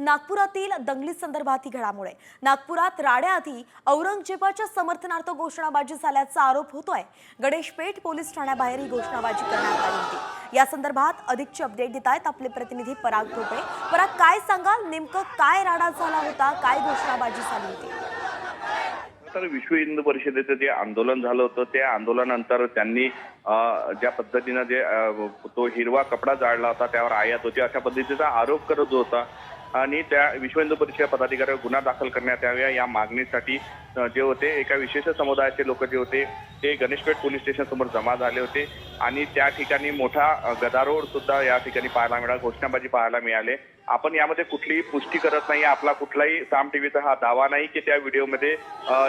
नागपुरातील दंगली संदर्भात ही घडामोड आहे। नागपुरात राड्याआधी औरंगजेबाच्या समर्थनार्थ घोषणाबाजी झाल्याचा आरोप होतोय। गणेशपेठ पोलीस ठाण्याबाहेर ही घोषणाबाजी करण्यात आली होती। या संदर्भात अधिकची अपडेट देत आहेत आपले प्रतिनिधी पराग ढोपे। पराग, काय सांगाल, नेमकं काय राडा झाला होता, काय घोषणाबाजी झाली होती? तर विश्व हिंदू परिषदेचं जे आंदोलन झालं होतं त्या आंदोलनानंतर त्यांनी ज्या पद्धतीने जे तो हिरवा कपडा जाळला होता त्यावर आयात होती अशा पद्धतीचा आरोप करत होता आणि त्या विश्व हिंदू परिषद पदाधिकाऱ्यावर गुन्हा दाखल करण्यात यावा या मागणीसाठी जे होते एका विशेष समुदायाचे लोक जे होते ते गणेशपेठ पोलीस स्टेशन समोर जमा झाले होते आणि त्या ठिकाणी मोठा गदारोळ सुद्धा या ठिकाणी पाहायला मिळाला, घोषणाबाजी पाहायला मिळाले। आपण यामध्ये कुठलीही पुष्टी करत नाही, आपला कुठलाही साम टीव्हीचा हा दावा नाही की त्या व्हिडिओमध्ये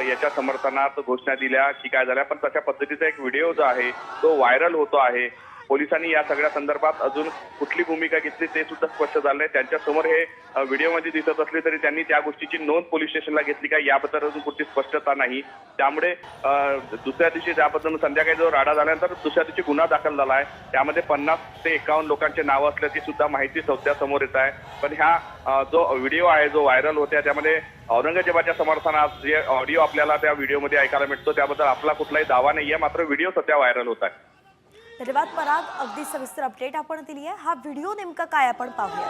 याच्या समर्थनार्थ घोषणा दिल्या की काय झाल्या, पण तशा पद्धतीचा एक व्हिडिओ जो आहे तो व्हायरल होतो आहे। पोलिसांनी या सगळ्या संदर्भात अजून कुठली भूमिका घेतली ते सुद्धा स्पष्ट झालंय। त्यांच्या समोर हे व्हिडिओमध्ये दिसत असले तरी त्यांनी त्या गोष्टीची नोंद पोलीस स्टेशनला घेतली का याबद्दल अजून कुठली स्पष्टता नाही। त्यामुळे दुसऱ्या दिवशी त्याबद्दल संध्याकाळी जो राडा झाल्यानंतर दुसऱ्या दिवशी गुन्हा दाखल झाला आहे। त्यामध्ये 50 ते 51 लोकांचे नाव असल्याची सुद्धा माहिती सध्या समोर येत आहे। पण ह्या जो व्हिडिओ आहे जो व्हायरल होत्या त्यामध्ये औरंगजेबाच्या समर्थनात जे ऑडिओ आपल्याला त्या व्हिडिओमध्ये ऐकायला मिळतो त्याबद्दल आपला कुठलाही दावा नाहीये, मात्र व्हिडिओ सध्या व्हायरल होत आहे। धन्यवाद पराग, अगदी सविस्तर अपडेट आपण दिली आहे। हा व्हिडिओ नेमका काय आपण पाहूया।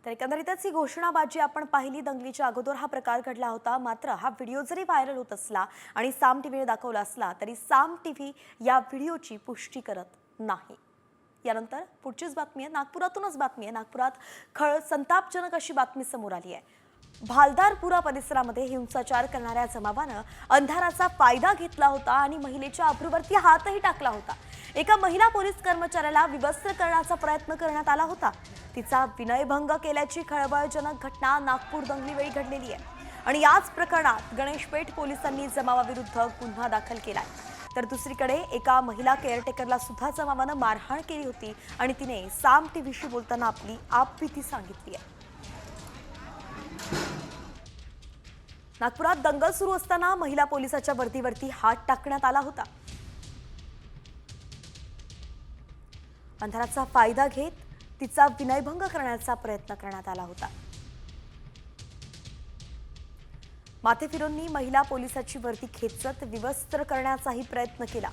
तर एकंदरीतच ही घोषणाबाजी आपण पाहिली। दंगलीच्या अगोदर हा प्रकार घडला होता, मात्र हा व्हिडिओ जरी व्हायरल होत असला आणि साम टीव्हीने दाखवला असला तरी साम टीव्ही या व्हिडिओची पुष्टी करत नाही। यानंतर पुढचीच बातमी आहे, नागपुरातूनच बातमी आहे। नागपुरात संतापजनक अशी बातमी समोर आली आहे। भालदारपुरा परिसरामध्ये हिंसाचार करणाऱ्या जमावानं अंधाराचा फायदा घेतला होता आणि महिलेच्या अब्रूवरती हातही टाकला होता। एका महिला पोलीस कर्मचाऱ्याला विवस्त्र करण्याचा प्रयत्न करण्यात आला होता। तिचा विनयभंग केल्याची खळबळजनक घटना नागपूर दंगलीवेळी घडलेली आहे आणि याच प्रकरणात गणेशपेठ पोलिसांनी जमावाविरुद्ध गुन्हा दाखल केलाय। तर दुसरीकडे एका महिला केअरटेकरला सुद्धा जमावानं मारहाण केली होती आणि तिने साम टीव्हीशी बोलताना आपली आपबीती सांगितली आहे। नागपुरात दंगल सुरू असताना महिला पोलिसाच्या वर्दीवरती हात टाकण्यात आला होता। अंधाराचा फायदा घेत तिचा विनयभंग करण्याचा प्रयत्न करण्यात आला होता। माथेफिरूंनी महिला पोलिसाची वर्दी खेचत विवस्त्र करण्याचाही प्रयत्न केला,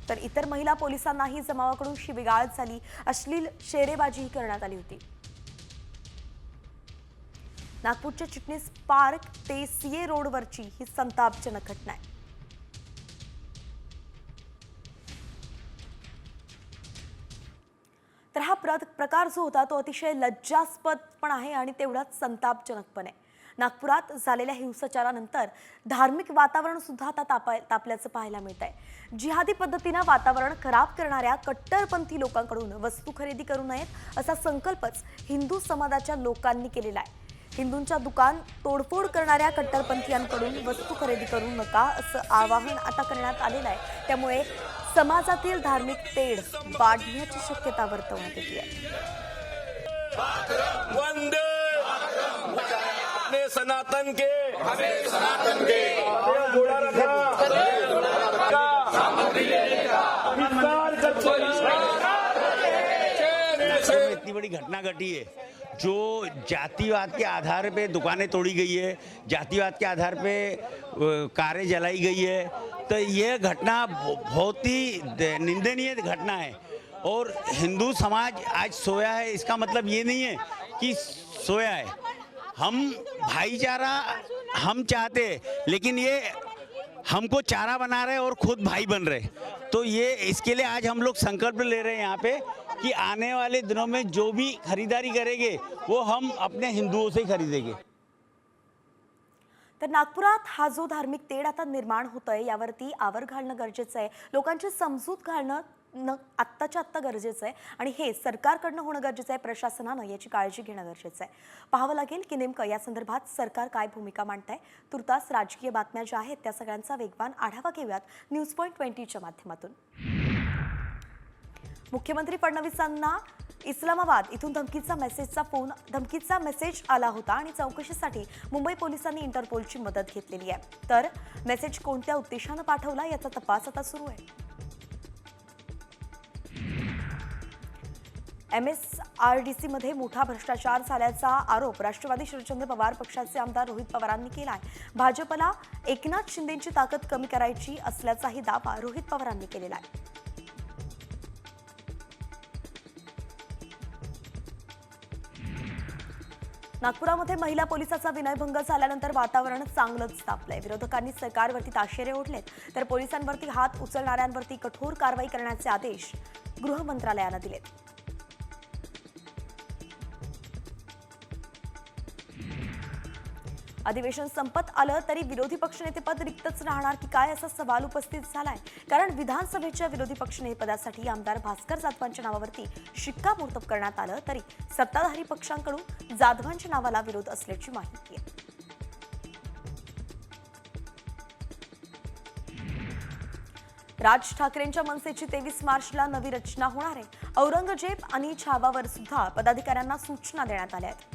तर इतर महिला पोलिसांनाही जमावाकडून शिवीगाळ झाली, अश्लील शेरेबाजीही करण्यात आली होती। नागपूरच्या चिटणीस पार्क ते सीए रोडवरची ही संतापजनक घटना आहे। तर हा प्रकार जो होता तो अतिशय लज्जास्पद पण आहे आणि तेवढाच संतापजनक पण आहे। नागपुरात झालेल्या हिंसाचारानंतर धार्मिक वातावरण सुद्धा आता तापल्याचं पाहायला मिळत आहे। जिहादी पद्धतीनं वातावरण खराब करणाऱ्या कट्टरपंथी लोकांकडून वस्तू खरेदी करू नयेत असा संकल्पच हिंदू समाजाच्या लोकांनी केलेला आहे। हिंदूंच्या दुकान तोडफोड करणाऱ्या कट्टरपंथीयांकडून वस्तू खरेदी करू नका असं आवाहन आता करण्यात आलेलं आहे। त्यामुळे समाजातील धार्मिक तेढ वाढण्याची शक्यता वर्तवण्यात येते आहे। अपने सनातन के इतनी बड़ी घटना घटी है जो जातिवाद के आधार पे दुकानें तोड़ी गई है, जातिवाद के आधार पे कारें जलाई गई है, तो ये घटना बहुत ही निंदनीय घटना है। और हिंदू समाज आज सोया है, इसका मतलब ये नहीं है कि सोया है। हम भाईचारा हम चाहते हैं, लेकिन ये हमको चारा बना रहे और खुद भाई बन रहे। तो ये इसके लिए आज हम लोग संकल्प ले रहे हैं यहाँ पे कि आने वाले दिनों में जो भी खरीदारी करेंगे वो हम अपने हिंदुओं से खरीदेंगे। तर नागपुरात हा जो धार्मिक तेढ आता निर्माण होतोय यावरती आवर घालणं गरजेचं आहे। लोकांची समजूत घालणं आत्ताच्या आत्ता गरजेचं आहे आणि हे सरकारकडनं होणं गरजेचं आहे। प्रशासनानं याची काळजी घेणं गरजेचं आहे। पाहावं लागेल की नेमकं या संदर्भात सरकार काय भूमिका मांडतंय। तुर्तास राजकीय बातम्या ज्या आहेत त्या सगळ्यांचा वेगवान आढावा घेऊयात न्यूज पॉइंट 20च्या माध्यमातून। मुख्यमंत्री फडणवीसांना इस्लामाबाद इथून धमकीचा मेसेज आला होता आणि चौकशीसाठी मुंबई पोलिसांनी इंटरपोलची मदत घेतलेली आहे. तर मेसेज कोणत्या उद्देशानं पाठवला याचा तपास आता सुरू आहे. MSRDCमध्ये मोठा भ्रष्टाचार झाल्याचा आरोप राष्ट्रवादी शरदचंद्र पवार पक्षाचे आमदार रोहित पवारांनी केलाय. भाजपला एकनाथ शिंदेची ताकद कमी करायची असल्याचाही दावा रोहित पवारांनी केलेला आहे. नागपुरामध्ये महिला पोलिसाचा विनयभंग झाल्यानंतर वातावरण चांगलंच तापलंय. विरोधकांनी सरकारवरती ताशेरे ओढलेत तर पोलिसांवरती हात उचलणाऱ्यांवरती कठोर कारवाई करण्याचे आदेश गृह मंत्रालयानं दिलेत. अधिवेशन संपत आलं तरी विरोधी पक्षनेतेपद रिक्तच राहणार की काय असा सवाल उपस्थित झालाय. कारण विधानसभेच्या विरोधी पक्षनेतेपदासाठी आमदार भास्कर जाधवांच्या नावावरती शिक्कामोर्तब करण्यात आलं तरी सत्ताधारी पक्षांकडून जाधवांच्या नावाला विरोध असल्याची माहिती आहे. राज ठाकरेंच्या मनसेची 23 मार्चला नवी रचना होणार आहे. औरंगजेब आणि छावावर सुद्धा पदाधिकाऱ्यांना सूचना देण्यात आल्या आहेत.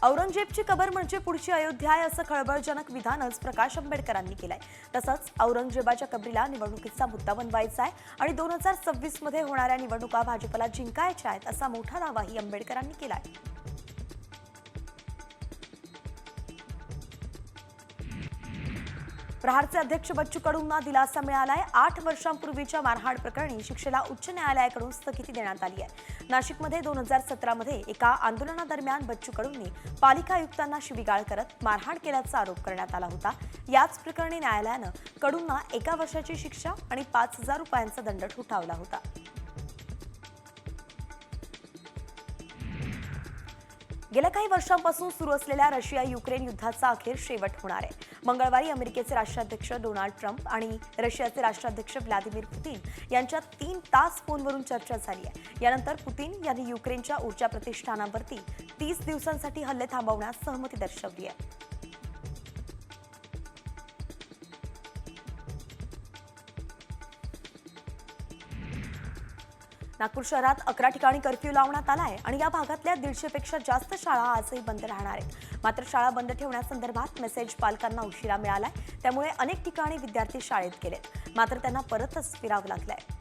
औरंगजेबची कबर म्हणजे पुढची अयोध्या आहे असं खळबळजनक विधानच प्रकाश आंबेडकरांनी केलंय. तसंच औरंगजेबाच्या कबरीला निवडणुकीचा मुद्दा बनवायचा आहे आणि 2026 मध्ये होणाऱ्या निवडणुका भाजपला जिंकायच्या आहेत असा मोठा दावाही आंबेडकरांनी केलाय. प्रहारचे अध्यक्ष बच्चू कडूंना दिलासा मिळालाय. 8 वर्षांपूर्वीच्या मारहाण प्रकरणी शिक्षेला उच्च न्यायालयाकडून स्थगिती देण्यात आली आहे. नाशिकमध्ये 2017 मध्ये एका आंदोलनादरम्यान बच्चू कडूंनी पालिका आयुक्तांना शिवीगाळ करत मारहाण केल्याचा आरोप करण्यात आला होता. याच प्रकरणी न्यायालयानं कडूंना 1 वर्षाची शिक्षा आणि 5,000 रुपयांचा दंड ठोठावला होता. गेल्या काही वर्षांपासून सुरू असलेल्या रशिया युक्रेन युद्धाचा अखेर शेवट होणार आहे. मंगळवारी अमेरिकेचे राष्ट्राध्यक्ष डोनाल्ड ट्रम्प आणि रशियाचे राष्ट्राध्यक्ष व्लादिमीर पुतीन यांच्यात 3 तास फोनवरून चर्चा झाली आहे. यानंतर पुतीन यांनी युक्रेनच्या ऊर्जा प्रतिष्ठानांवरती 30 दिवसांसाठी हल्ले थांबवण्यास सहमती दर्शवली आहे. नागपूर शहरात 11 ठिकाणी कर्फ्यू लावण्यात आला आहे आणि या भागातल्या 150 पेक्षा जास्त शाळा आजही बंद राहणार आहेत. मात्र शाळा बंद ठेवण्यासंदर्भात मेसेज पालकांना उशिरा मिळालाय. त्यामुळे अनेक ठिकाणी विद्यार्थी शाळेत गेलेत, मात्र त्यांना परतच फिरावं लागलंय.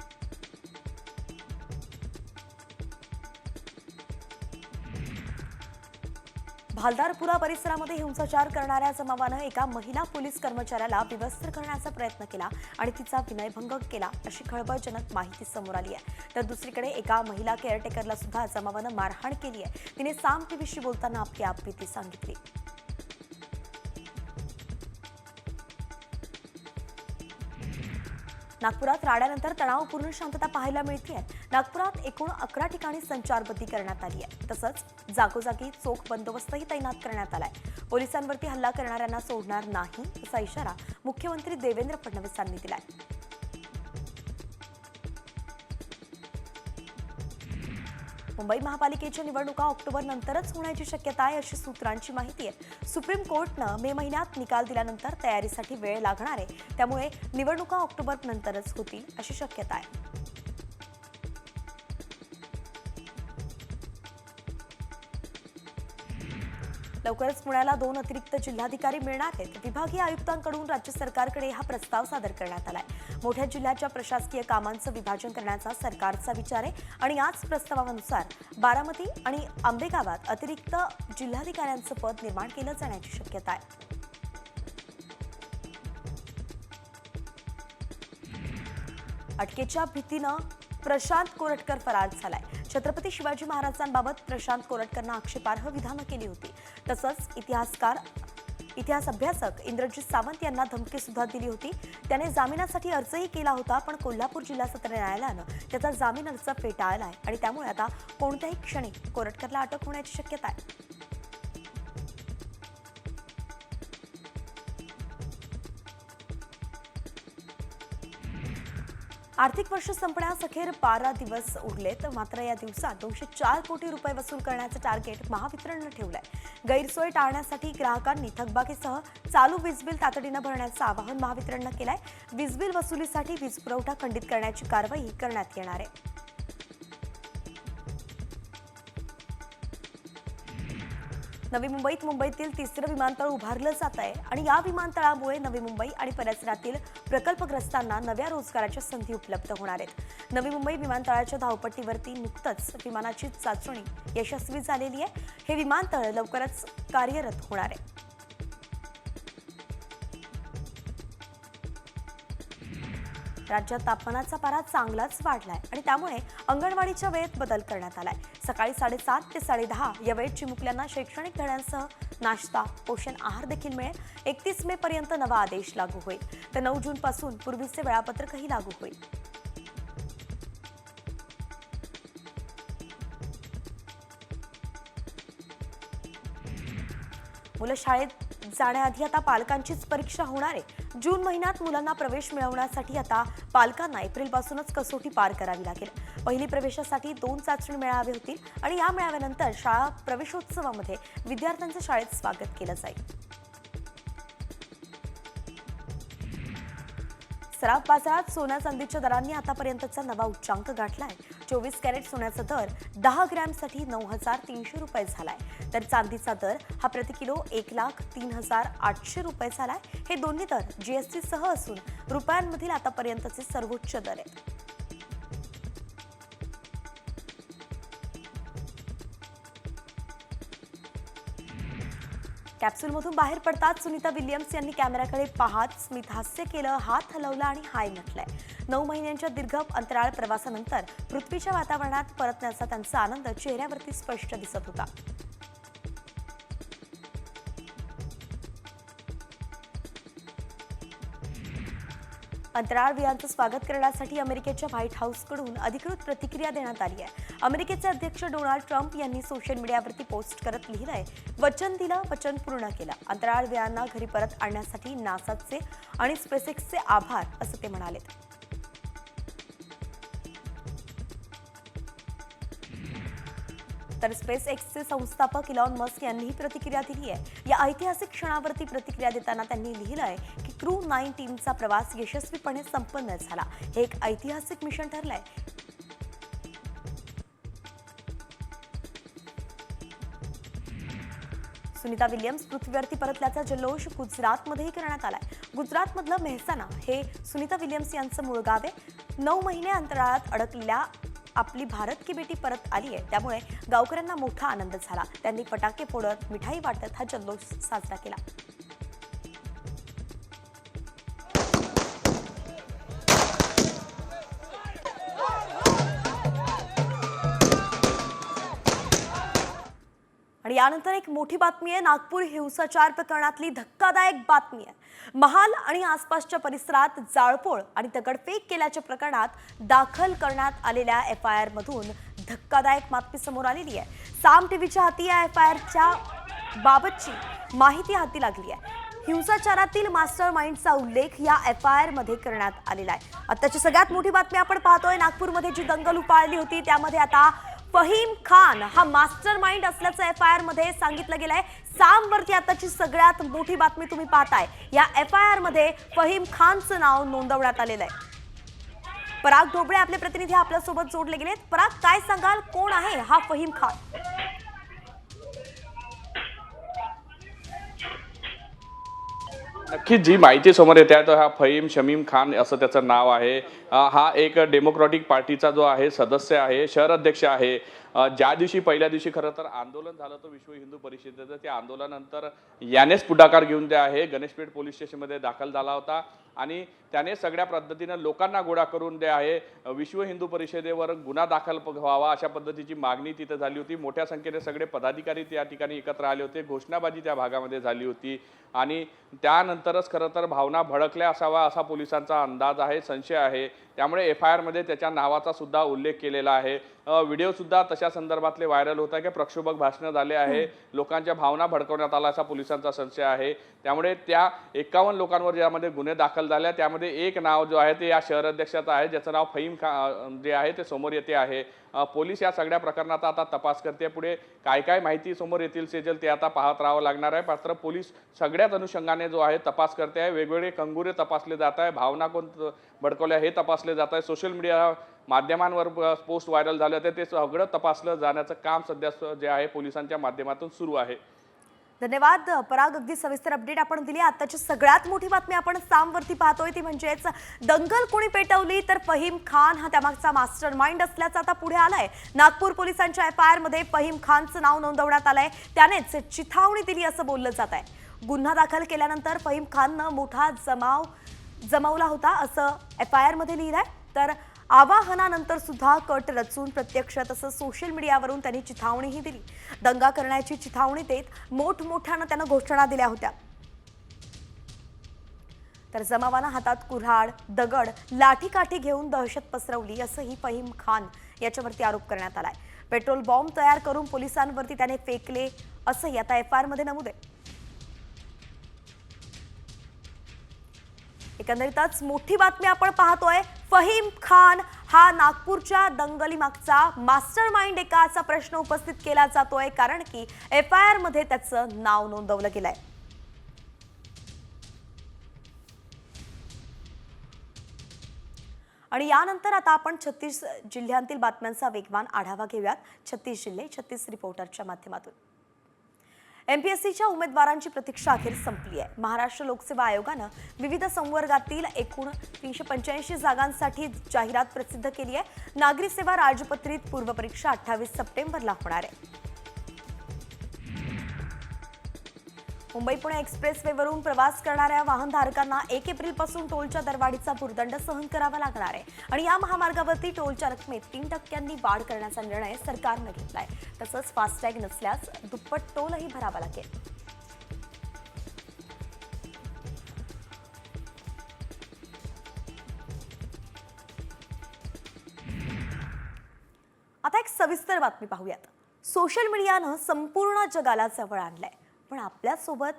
भालदारपुरा परिसरामध्ये हिंसाचार करणाऱ्या जमावानं एका महिला पोलीस कर्मचाऱ्याला विवस्त्र करण्याचा प्रयत्न केला आणि तिचा विनयभंग केला अशी खळबळजनक माहिती समोर आली आहे. तर दुसरीकडे एका महिला केअरटेकरला सुद्धा जमावानं मारहाण केली आहे. तिने साम टीव्हीशी बोलताना आपली आपबीती सांगितली. नागपुरात राड्यानंतर तणावपूर्ण शांतता पाहायला मिळते. नागपुरात एकूण 11 ठिकाणी संचारबंदी करण्यात आली आहे. तसंच जागोजागी चोख बंदोबस्तही तैनात करण्यात आलाय. पोलिसांवरती हल्ला करणाऱ्यांना सोडणार नाही असा इशारा मुख्यमंत्री देवेंद्र फडणवीसांनी दिलाय. मुंबई महापालिकेच्या निवडणुका ऑक्टोबर नंतरच होण्याची शक्यता आहे अशी सूत्रांची माहिती आहे. सुप्रीम कोर्टनं मे महिन्यात निकाल दिल्यानंतर तयारीसाठी वेळ लागणार आहे. त्यामुळे निवडणुका ऑक्टोबर नंतरच होतील अशी शक्यता आहे. लवकरच पुण्याला 2 अतिरिक्त जिल्हाधिकारी मिळणार आहेत. विभागीय आयुक्तांकडून राज्य सरकारकडे हा प्रस्ताव सादर करण्यात आलाय. मोठ्या जिल्ह्याच्या प्रशासकीय कामांचं विभाजन करण्याचा सरकारचा विचार आहे आणि याच प्रस्तावानुसार बारामती आणि आंबेगावात अतिरिक्त जिल्हाधिकाऱ्यांचं पद निर्माण केलं जाण्याची शक्यता आहे. अटकेच्या भीतीनं प्रशांत कोरटकर फरार झालाय. छत्रपती शिवाजी महाराजांबाबत प्रशांत कोरटकरनं आक्षेपार्ह विधानं केली होती. तसंच इतिहास अभ्यासक इंद्रजित सावंत यांना धमकी सुद्धा दिली होती. त्याने जामिनासाठी अर्जही केला होता, पण कोल्हापूर जिल्हा सत्र न्यायालयानं त्याचा जामीन अर्ज फेटाळलाय आणि त्यामुळे आता कोणत्याही क्षणी कोरटकरला अटक होण्याची शक्यता आहे. आर्थिक वर्ष संपण्यास अखेर 12 दिवस उरलेत. मात्र या दिवसात 204 कोटी रुपये वसूल करण्याचं टार्गेट महावितरणनं ठेवलंय. गैरसोय टाळण्यासाठी ग्राहकांनी थकबाकीसह चालू वीज बिल तातडीनं भरण्याचं आवाहन महावितरणनं केलंय. वीज बिल वसुलीसाठी वीज पुरवठा खंडित करण्याची कारवाई करण्यात येणार आहे. नवी मुंबईत मुंबईतील तिसरं विमानतळ उभारलं जात आहे आणि या विमानतळामुळे नवी मुंबई आणि परिसरातील प्रकल्पग्रस्तांना नव्या रोजगाराच्या संधी उपलब्ध होणार आहेत. नवी मुंबई विमानतळाच्या धावपट्टीवरती नुकतंच विमानाची चाचणी यशस्वी झालेली आहे. हे विमानतळ लवकरच कार्यरत होणार आहे. राज्यात तापमानाचा पारा चांगलाच वाढलाय आणि त्यामुळे अंगणवाडीच्या वेळेत बदल करण्यात आलाय. सकाळी 7:30 ते 10:30 या वेळेत चिमुकल्यांना शैक्षणिक धड्यांसह नाश्ता, पोषण आहार देखील मिळेल. 31 मे पर्यंत नवा आदेश लागू होईल, तर 9 जून पासून पूर्वीचे वेळापत्रकही लागू होईल. मुलं शाळेत जाण्याआधी आता पालकांचीच परीक्षा होणार आहे. जून महिन्यात मुलांना प्रवेश मिळवण्यासाठी आता पालकांना एप्रिलपासूनच कसोटी पार करावी लागेल. पहिली प्रवेशासाठी 2 चाचणी मेळावे होतील आणि या मेळाव्यानंतर शाळा प्रवेशोत्सवामध्ये विद्यार्थ्यांचं शाळेत स्वागत केलं जाईल. सराफ बाजारात सोन्या चांदीच्या दरांनी आतापर्यंतचा नवा उच्चांक गाठलाय. 24 कॅरेट सोन्याचा दर 10 ग्रॅमसाठी 9,300 रुपये झालाय, तर चांदीचा दर हा प्रति किलो 1,03,800 रुपये झालाय. हे दोन्ही दर जीएसटी सह असून रुपयांमधील आतापर्यंतचे सर्वोच्च दर आहेत. कॅप्सूलमधून बाहेर पडताच सुनीता विल्यम्स यांनी कॅमेऱ्याकडे पाहत स्मित हास्य केलं, हात हलवला आणि हाय म्हटलंय. 9 महिन्यांच्या दीर्घ अंतराळ प्रवासानंतर पृथ्वीच्या वातावरणात परतण्याचा त्यांचा आनंद चेहऱ्यावरती स्पष्ट दिसत होता. अंतराळवीरांचं स्वागत करण्यासाठी अमेरिकेच्या व्हाईट हाऊसकडून अधिकृत प्रतिक्रिया देण्यात आली आहे. अमेरिकेचे अध्यक्ष डोनाल्ड ट्रम्प यांनी सोशल मीडियावरती पोस्ट करत लिहिलंय, वचन दिलं, वचन पूर्ण केलं. अंतराळवीरांना घरी परत आणण्यासाठी नासाचे आणि स्पेसएक्सचे आभार, असं ते म्हणाले. तर स्पेस एक्सचे संस्थापक इलॉन मस्क यांनीही प्रतिक्रिया दिली आहे. या ऐतिहासिक क्षणावरती प्रतिक्रिया देताना त्यांनी लिहिलं आहे की क्रू 9 टीमचा प्रवास यशस्वीपणे संपन्न झाला. हे एक ऐतिहासिक मिशन ठरलंय. सुनीता विल्यम्स पृथ्वीवरती परतल्याचा जल्लोष गुजरातमध्येही करण्यात आलाय. गुजरातमधलं मेहसाणा हे सुनीता विल्यम्स यांचं मूळ गाव आहे. 9 महिने अंतराळात अडकलेल्या आपली भारत की बेटी परत आली आहे, त्यामुळे गावकऱ्यांना मोठा आनंद झाला. त्यांनी फटाके फोडत, मिठाई वाटत हा जल्लोष साजरा केला. आणि यानंतर एक मोठी बातमी आहे. नागपूर हिंसाचार प्रकरणातली धक्कादायक बातमी आहे. महाल आणि आसपासच्या परिसरात जाळपोळ आणि दगडफेक केल्याच्या प्रकरणात दाखल करण्यात आलेल्या FIR मधून धक्कादायक बातमी समोर आलेली आहे. साम टीव्हीच्या हाती या FIRच्या बाबतची माहिती हाती लागली आहे. हिंसाचारातील मास्टर माइंडचा उल्लेख या FIR मध्ये करण्यात आलेला आहे. आताची सगळ्यात मोठी बातमी आपण पाहतोय. नागपूरमध्ये जी दंगल उफाळली होती त्यामध्ये आता फहीम खान हा मास्टर माइंड असल्याचं FIR मध्ये सांगितलं गेलंय. सामवरती आताची सगळ्यात मोठी बातमी तुम्ही पाहताय. या FIR मध्ये फहीम खानचं नाव नोंदवण्यात आलेलं आहे. पराग ढोबळे आपले प्रतिनिधी आपल्यासोबत जोडले गेलेत. पराग, काय सांगाल, कोण आहे हा फहीम खान? नक्कीच जी माहिती समोर येते आहे तर हा फहीम शमीम खान असं त्याचं नाव आहे. हा एक डेमोक्रॅटिक पार्टीचा जो आहे सदस्य आहे, शहर अध्यक्ष आहे. ज्या दिवशी पहिल्या दिवशी खरं तर आंदोलन झालं होतं विश्व हिंदू परिषदेचं, त्या आंदोलनानंतर यानेच पुढाकार घेऊन ते आहे गणेशपेठ पोलीस स्टेशनमध्ये दाखल झाला होता आणि त्याने सगळ्या पद्धतीनं लोकांना गोळा करून ते आहे विश्व हिंदू परिषदेवर गुन्हा दाखल व्हावा अशा पद्धतीची मागणी तिथं झाली होती. मोठ्या संख्येने सगळे पदाधिकारी त्या ठिकाणी एकत्र आले होते. घोषणाबाजी त्या भागामध्ये झाली होती आणि त्यानंतरच खरं तर भावना भडकल्या असावा असा पोलिसांचा अंदाज आहे, संशय आहे. त्यामुळे FIR मध्ये त्याच्या नावाचा सुद्धा उल्लेख केलेला आहे. व्हिडिओ सुद्धा तशा संदर्भातले व्हायरल होत आहे की प्रक्षोभक भाषणं झाले आहे, लोकांच्या भावना भडकवण्यात आला असा पोलिसांचा संशय आहे. त्यामुळे त्या 51 लोकांवर ज्यामध्ये गुन्हे दाखल दाखल झाल्या. त्यामध्ये एक नाव जो आहे ते या शहर अध्यक्षाचं आहे, ज्याचं नाव फहीम खान जे आहे ते समोर येते आहे. पोलीस या सगळ्या प्रकरणाचा आता तपास करते. पुढे काय काय माहिती समोर येतील सेजल ते आता पाहत राहावं लागणार आहे. मात्र पोलीस सगळ्याच अनुषंगाने जो आहे तपास करते आहे. वेगवेगळे कंगुरे तपासले जात आहे, भावना कोण भडकवल्या हे तपासले जात आहे. सोशल मीडिया माध्यमांवर पोस्ट व्हायरल झाले होते ते सगळं तपासलं जाण्याचं काम सध्या जे आहे पोलिसांच्या माध्यमातून सुरू आहे. धन्यवाद पराग, अगदी सविस्तर अपडेट आपण दिली. आताची सगळ्यात मोठी बातमी आपण सामवरती पाहतोय ती म्हणजेच दंगल कोणी पेटवली तर फहीम खान हा त्यामागचा मास्टर माइंड असल्याचं आता पुढे आलंय. नागपूर पोलिसांच्या FIR मध्ये फहीम खानचं नाव नोंदवण्यात आलंय. त्यानेच चिथावणी दिली असं बोललं जात आहे. गुन्हा दाखल केल्यानंतर फहीम खाननं मोठा जमवला होता असं FIR मध्ये लिहिलंय. तर आवाहनानंतर सुद्धा कट रचून प्रत्यक्ष तसंच सोशल मीडियावरून त्यांनी चिथावणीही दिली. दंगा करण्याची चिथावणी देत मोठमोठ्यानं त्यानं घोषणा दिल्या होत्या. तर जमावानं हातात कुऱ्हाड, दगड, लाठीकाठी घेऊन दहशत पसरवली असंही फहीम खान याच्यावरती आरोप करण्यात आलाय. पेट्रोल बॉम्ब तयार करून पोलिसांवरती त्याने फेकले असंही आता FIR मध्ये नमूद आहे. एकंदरीतच मोठी बातमी आपण पाहतोय. फहीम खान हा नागपूरच्या दंगलीमागचा मास्टर माइंड आहे का असा प्रश्न उपस्थित केला जातोय, कारण की FIR मध्ये त्याचं नाव नोंदवलं गेलंय. आणि यानंतर आता आपण 36 जिल्ह्यांतील बातम्यांचा वेगवान आढावा घेऊयात. 36 जिल्हे 36 रिपोर्टरच्या माध्यमातून. MPSCच्या उमेदवारांची प्रतीक्षा अखेर संपली आहे. महाराष्ट्र लोकसेवा आयोगानं विविध संवर्गातील एकूण 385 जागांसाठी जाहिरात प्रसिद्ध केली आहे. नागरी सेवा राजपत्रित पूर्वपरीक्षा 28 सप्टेंबरला होणार आहे. मुंबई पुणे एक्सप्रेसवेवरून प्रवास करणाऱ्या वाहनधारकांना 1 एप्रिलपासून टोलच्या दरवाढीचा भुर्दंड सहन करावा लागणार आहे. आणि या महामार्गावरती टोलच्या रकमेत 3% वाढ करण्याचा निर्णय सरकारनं घेतलाय. तसंच फास्टॅग नसल्यास दुप्पट टोलही भरावा लागेल. आता एक सविस्तर बातमी पाहूयात. सोशल मीडियानं संपूर्ण जगाला जवळ आणलंय, पण आपल्यासोबत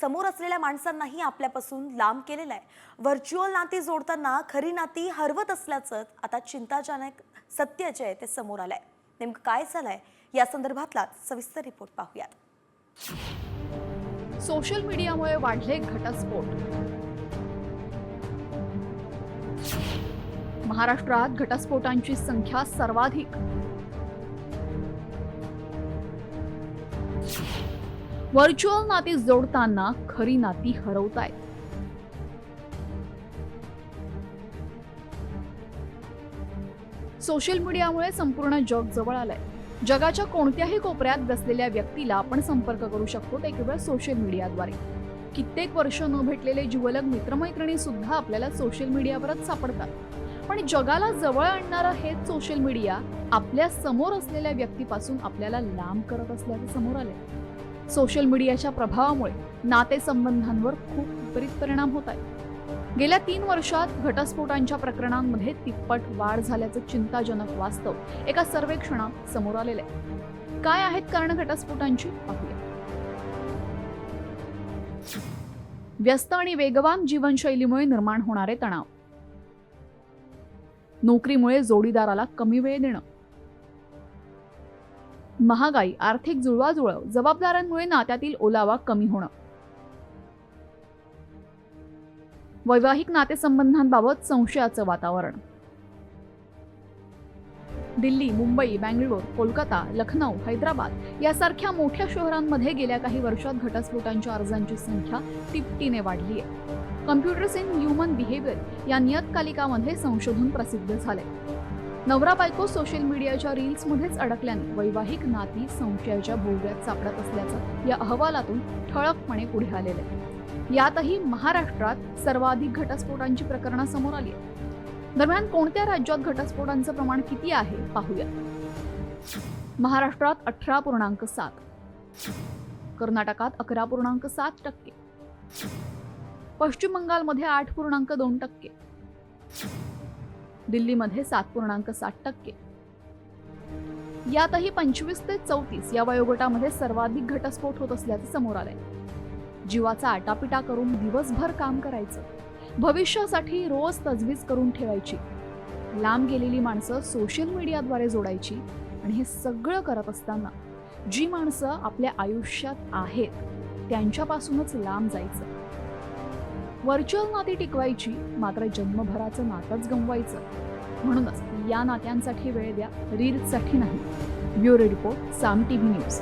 समोर असलेल्या माणसांनाही आपल्यापासून लांब केलेलं आहे. व्हर्च्युअल नाती जोडताना खरी नाती हरवत असल्याचं आता चिंताजनक सत्य जे आहे ते समोर आलंय. नेमकं काय झालंय या संदर्भातला सविस्तर रिपोर्ट पाहूयात. सोशल मीडियामुळे वाढले घटस्फोट. महाराष्ट्रात घटस्फोटांची संख्या सर्वाधिक. व्हर्च्युअल नाती जोडताना खरी नाती हरवतायत. सोशल मीडियामुळे संपूर्ण जग जवळ आलंय. जगाच्या कोणत्याही कोपऱ्यात बसलेल्या व्यक्तीला आपण संपर्क करू शकतो ते केवळ सोशल मीडियाद्वारे. कित्येक वर्ष न भेटलेले जिवलग मित्रमैत्रिणी सुद्धा आपल्याला सोशल मीडियावरच सापडतात. पण जगाला जवळ आणणारं हेच सोशल मीडिया आपल्या समोर असलेल्या व्यक्तीपासून आपल्याला लांब करत असल्याचे समोर आले. सोशल मीडियाच्या प्रभावामुळे नातेसंबंधांवर खूप विपरीत परिणाम होत आहेत. गेल्या 3 वर्षात घटस्फोटांच्या प्रकरणांमध्ये तिप्पट वाढ झाल्याचं चिंताजनक वास्तव एका सर्वेक्षणात समोर आलेलं आहे. काय आहेत कारण घटस्फोटांची पाहूया. व्यस्त आणि वेगवान जीवनशैलीमुळे निर्माण होणारे तणाव. नोकरीमुळे जोडीदाराला कमी वेळ देणं. महागाई, आर्थिक जुळवाजुळव, जबाबदाऱ्यांमुळे नात्यातील ओलावा कमी होणं. वैवाहिक नातेसंबंधांबाबत संशयाचं वातावरण. दिल्ली, मुंबई, बँगलोर, कोलकाता, लखनौ, हैदराबाद यासारख्या मोठ्या शहरांमध्ये गेल्या काही वर्षात घटस्फोटांच्या अर्जांची संख्या तिपटीने वाढली आहे. कम्प्युटर्स इन ह्युमन बिहेवियर या नियतकालिकामध्ये संशोधन प्रसिद्ध झाले. नवरा बायको सोशल मीडियाच्या रील्समध्येच अडकल्याने वैवाहिक नाती संशयाच्या भोवऱ्यात सापडत असल्याचं या अहवालातून ठळकपणे पुढे आलेलं आहे. यातही महाराष्ट्रात सर्वाधिक घटस्फोटांची प्रकरणं समोर आली आहेत. दरम्यान कोणत्या राज्यात घटस्फोटांचं प्रमाण किती आहे पाहूया. महाराष्ट्रात 18.7%, कर्नाटकात 11.7%, पश्चिम बंगालमध्ये 8.2%, दिल्लीमध्ये 7.7%. यातही 25 ते 34 या वयोगटामध्ये सर्वाधिक घटस्फोट होत असल्याचं समोर आलंय. जीवाचा आटापिटा करून दिवसभर काम करायचं, भविष्यासाठी रोज तजवीज करून ठेवायची, लांब गेलेली माणसं सोशल मीडियाद्वारे जोडायची आणि हे सगळं करत असताना जी माणसं आपल्या आयुष्यात आहेत त्यांच्यापासूनच लांब जायचं. व्हर्च्युअल नाती टिकवायची, मात्र जन्मभराचं नातंच गमवायचं. म्हणूनच या नात्यांसाठी वेळ द्या, रील्ससाठी नाही. ब्युरो रिपोर्ट, साम टीव्ही न्यूज.